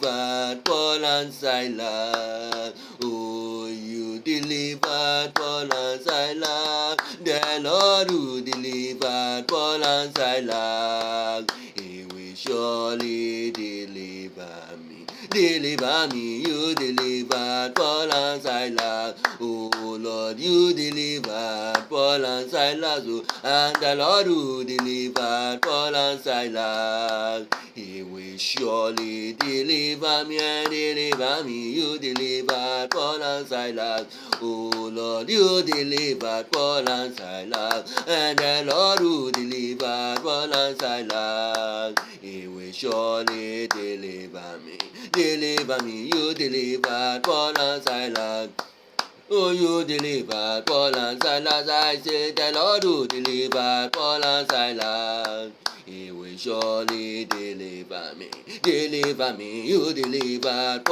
delivered Paul and Silas. Oh, you delivered Paul and Silas. The Lord who delivered Paul and Silas, He will surely deliver me. Deliver me, you delivered Paul and Silas. Oh Lord, you delivered Paul and Silas. Oh, and the Lord who delivered Paul and Silas, He will surely deliver me and deliver me. You delivered Paul and Silas. Oh Lord, you delivered Paul and Silas, and the Lord who delivered Paul and Silas, He will surely deliver me. Deliver me, you delivered Paul and Silas. Oh, you delivered Paul and Silas. I say the Lord who delivered Paul and Silas, He will surely deliver me. Deliver me, you delivered Paul.